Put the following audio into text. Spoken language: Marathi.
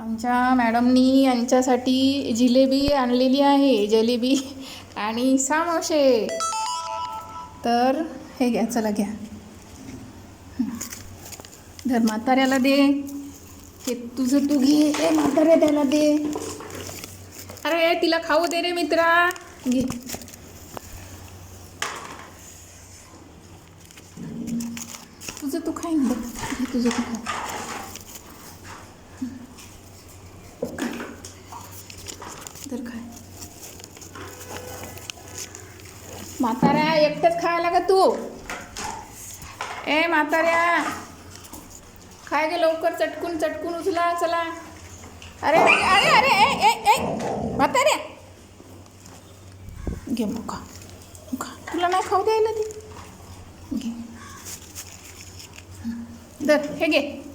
आमच्या मॅडमनी यांच्यासाठी जिलेबी आणलेली आहे, जिलेबी आणि समोसे. तर हे घ्या, चला घ्या. धर, म्हाताऱ्याला दे. हे तुझं तू घे. ए म्हाताऱ्या त्याला दे. अरे तिला खाऊ दे रे मित्रा. घे. तुझं तू खाईन बघ. तुझं तू खा. तर काय म्हाताऱ्या एकटंच खायला का तू? ए म्हाताऱ्या खाय गे लवकर, चटकून चटकून उचला. चला. अरे अरे अरे ए ए ए म्हाताऱ्या घे मग खा. खा, तुला नाही खाऊ द्यायला ती. घे. दर हे घे.